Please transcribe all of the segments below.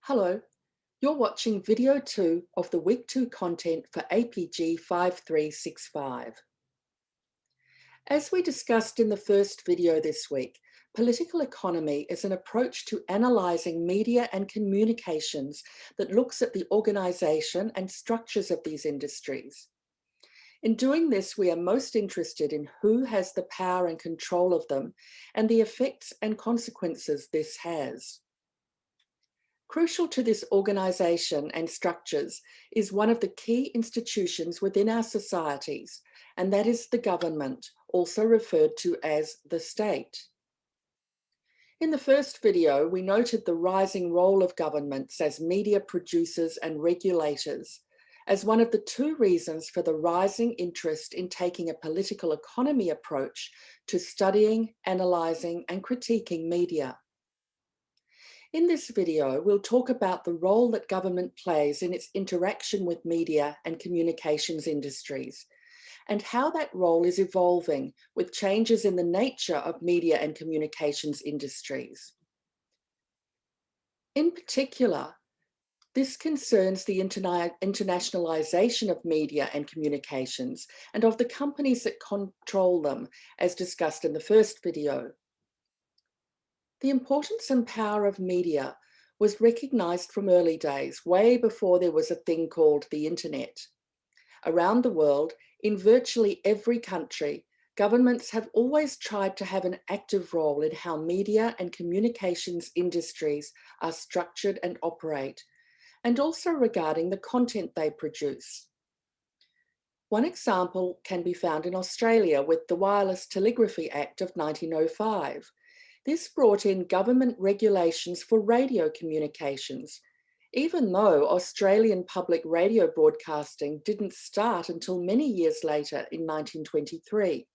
Hello, you're watching video 2 of the week 2 content for APG5365. As we discussed in the first video this week, political economy is an approach to analysing media and communications that looks at the organisation and structures of these industries. In doing this, we are most interested in who has the power and control of them and the effects and consequences this has. Crucial to this organisation and structures is one of the key institutions within our societies, and that is the government, also referred to as the state. In the first video, we noted the rising role of governments as media producers and regulators as one of the two reasons for the rising interest in taking a political economy approach to studying, analysing and critiquing media. In this video, we'll talk about the role that government plays in its interaction with media and communications industries, and how that role is evolving with changes in the nature of media and communications industries. In particular, this concerns the internationalization of media and communications and of the companies that control them, as discussed in the first video. The importance and power of media was recognised from early days, way before there was a thing called the internet. Around the world, in virtually every country, governments have always tried to have an active role in how media and communications industries are structured and operate, and also regarding the content they produce. One example can be found in Australia with the Wireless Telegraphy Act of 1905. This brought in government regulations for radio communications, even though Australian public radio broadcasting didn't start until many years later in 1923.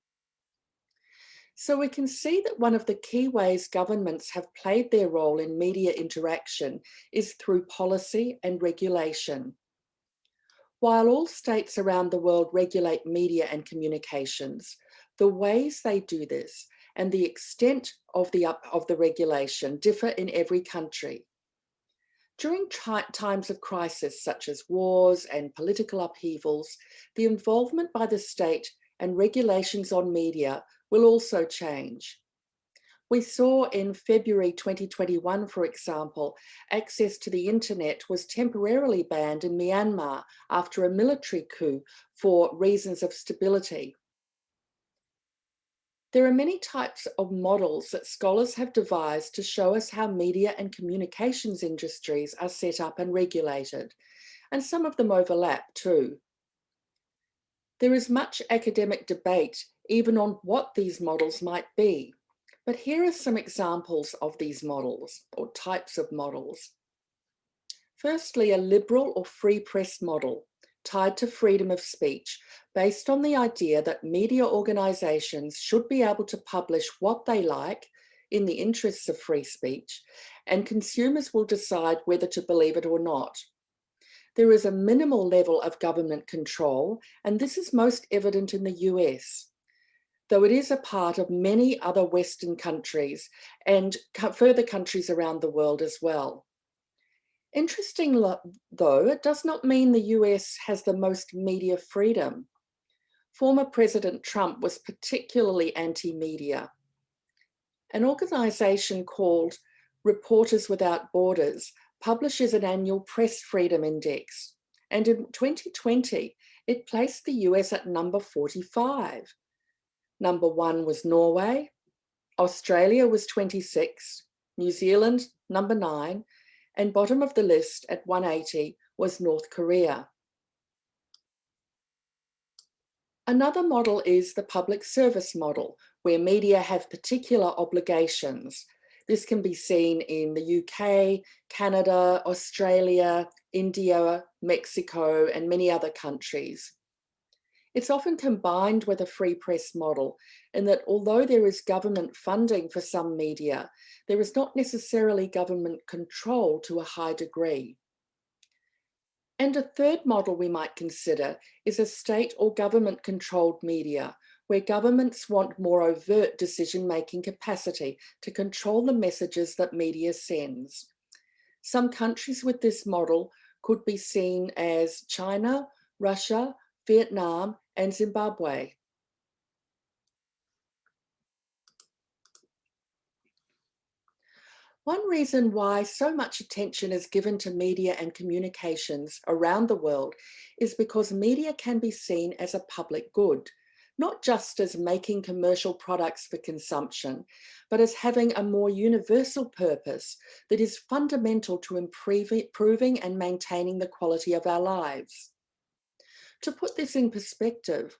So we can see that one of the key ways governments have played their role in media interaction is through policy and regulation. While all states around the world regulate media and communications, the ways they do this and the extent of the regulation differ in every country. During times of crisis, such as wars and political upheavals, the involvement by the state and regulations on media will also change. We saw in February 2021, for example, access to the internet was temporarily banned in Myanmar after a military coup for reasons of stability. There are many types of models that scholars have devised to show us how media and communications industries are set up and regulated, and some of them overlap too. There is much academic debate even on what these models might be, but here are some examples of these models or types of models. Firstly, a liberal or free press model tied to freedom of speech, based on the idea that media organisations should be able to publish what they like in the interests of free speech, and consumers will decide whether to believe it or not. There is a minimal level of government control, and this is most evident in the US, though it is a part of many other Western countries and further countries around the world as well. Interesting though, it does not mean the US has the most media freedom. Former President Trump was particularly anti-media. An organisation called Reporters Without Borders publishes an annual press freedom index, and in 2020, it placed the US at number 45. Number 1 was Norway, Australia was 26, New Zealand number 9, and bottom of the list at 180 was North Korea. Another model is the public service model, where media have particular obligations. This can be seen in the UK, Canada, Australia, India, Mexico, and many other countries. It's often combined with a free press model in that although there is government funding for some media, there is not necessarily government control to a high degree. And a third model we might consider is a state or government controlled media, where governments want more overt decision-making capacity to control the messages that media sends. Some countries with this model could be seen as China, Russia, Vietnam, and Zimbabwe. One reason why so much attention is given to media and communications around the world is because media can be seen as a public good, not just as making commercial products for consumption, but as having a more universal purpose that is fundamental to improving and maintaining the quality of our lives. To put this in perspective,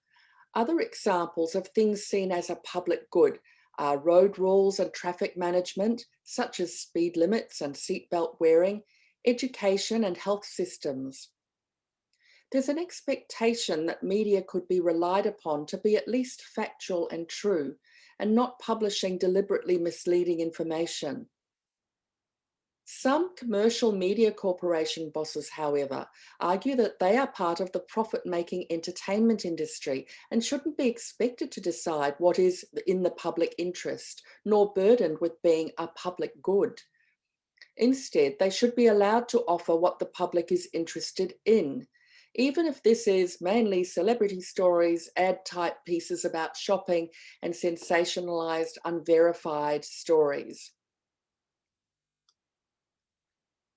other examples of things seen as a public good are road rules and traffic management, such as speed limits and seatbelt wearing, education and health systems. There's an expectation that media could be relied upon to be at least factual and true, and not publishing deliberately misleading information. Some commercial media corporation bosses, however, argue that they are part of the profit-making entertainment industry and shouldn't be expected to decide what is in the public interest, nor burdened with being a public good. Instead, they should be allowed to offer what the public is interested in, even if this is mainly celebrity stories, ad-type pieces about shopping, and sensationalized, unverified stories.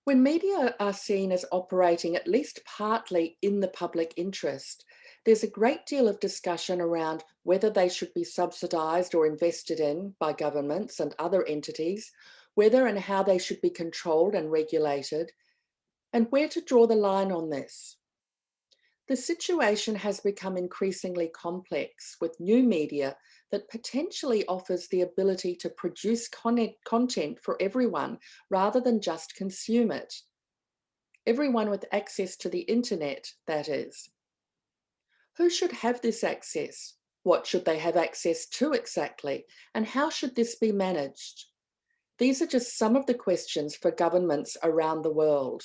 When media are seen as operating at least partly in the public interest, there's a great deal of discussion around whether they should be subsidised or invested in by governments and other entities, whether and how they should be controlled and regulated, and where to draw the line on this. The situation has become increasingly complex with new media that potentially offers the ability to produce content for everyone rather than just consume it. Everyone with access to the internet, that is. Who should have this access? What should they have access to exactly? And how should this be managed? These are just some of the questions for governments around the world.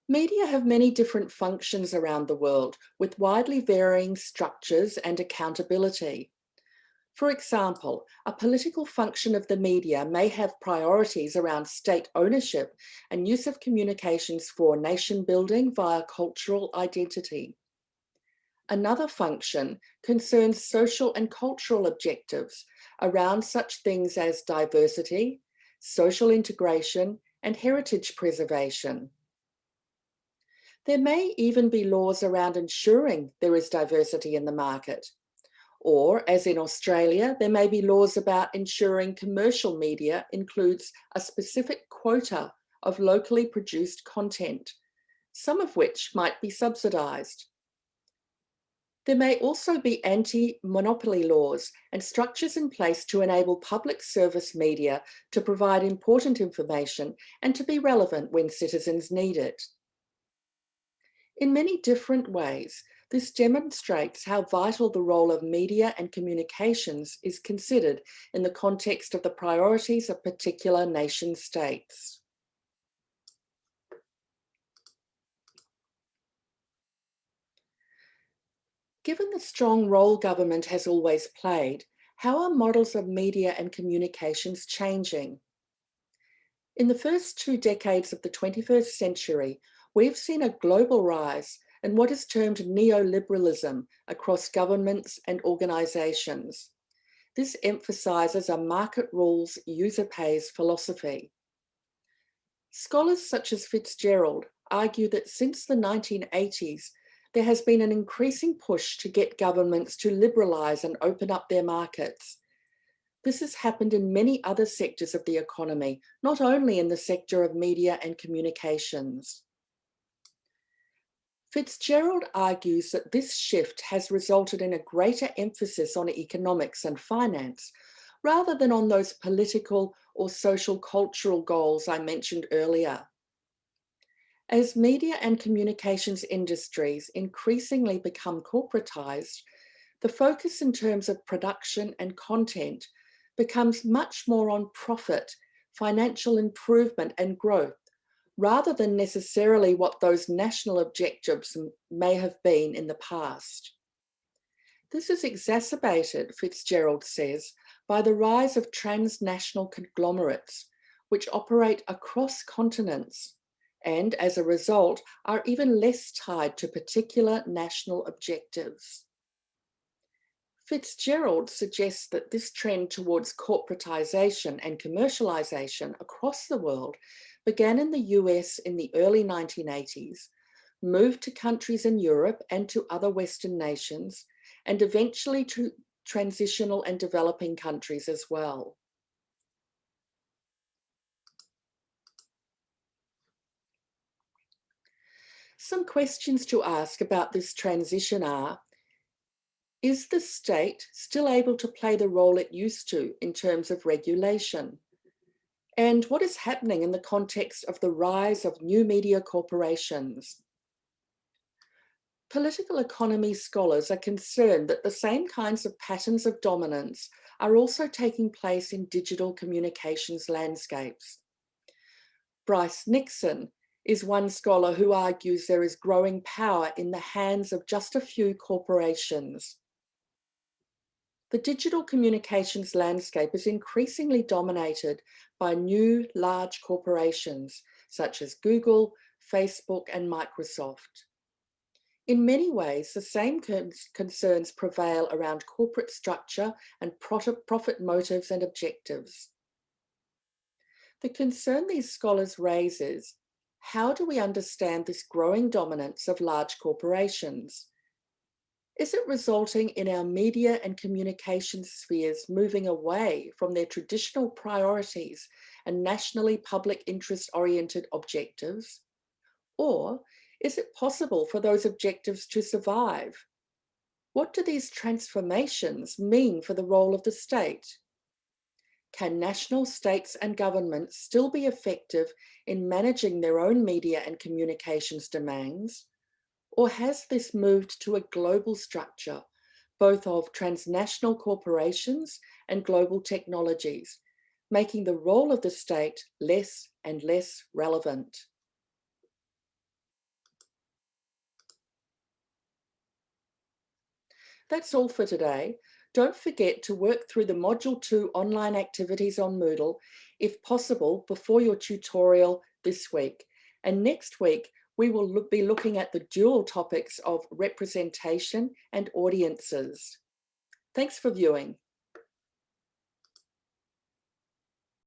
Media have many different functions around the world with widely varying structures and accountability. For example, a political function of the media may have priorities around state ownership and use of communications for nation building via cultural identity. Another function concerns social and cultural objectives around such things as diversity, social integration, and heritage preservation. There may even be laws around ensuring there is diversity in the market. Or, as in Australia, there may be laws about ensuring commercial media includes a specific quota of locally produced content, some of which might be subsidised. There may also be anti-monopoly laws and structures in place to enable public service media to provide important information and to be relevant when citizens need it. In many different ways, this demonstrates how vital the role of media and communications is considered in the context of the priorities of particular nation states. Given the strong role government has always played, how are models of media and communications changing? In the first 2 decades of the 21st century, we've seen a global rise in what is termed neoliberalism across governments and organisations. This emphasises a market rules, user pays philosophy. Scholars such as Fitzgerald argue that since the 1980s, there has been an increasing push to get governments to liberalise and open up their markets. This has happened in many other sectors of the economy, not only in the sector of media and communications. Fitzgerald argues that this shift has resulted in a greater emphasis on economics and finance, rather than on those political or social cultural goals I mentioned earlier. As media and communications industries increasingly become corporatized, the focus in terms of production and content becomes much more on profit, financial improvement and growth, rather than necessarily what those national objectives may have been in the past. This is exacerbated, Fitzgerald says, by the rise of transnational conglomerates, which operate across continents and, as a result, are even less tied to particular national objectives. Fitzgerald suggests that this trend towards corporatization and commercialization across the world began in the US in the early 1980s, moved to countries in Europe and to other Western nations, and eventually to transitional and developing countries as well. Some questions to ask about this transition are, is the state still able to play the role it used to in terms of regulation? And what is happening in the context of the rise of new media corporations? Political economy scholars are concerned that the same kinds of patterns of dominance are also taking place in digital communications landscapes. Bryce Nixon is one scholar who argues there is growing power in the hands of just a few corporations. The digital communications landscape is increasingly dominated by new large corporations such as Google, Facebook, and Microsoft. In many ways, the same concerns prevail around corporate structure and profit motives and objectives. The concern these scholars raise is, how do we understand this growing dominance of large corporations? Is it resulting in our media and communication spheres moving away from their traditional priorities and nationally public interest-oriented objectives? Or is it possible for those objectives to survive? What do these transformations mean for the role of the state? Can national states and governments still be effective in managing their own media and communications domains? Or has this moved to a global structure, both of transnational corporations and global technologies, making the role of the state less and less relevant? That's all for today. Don't forget to work through the Module 2 online activities on Moodle, if possible, before your tutorial this week. And next week, we will be looking at the dual topics of representation and audiences. Thanks for viewing.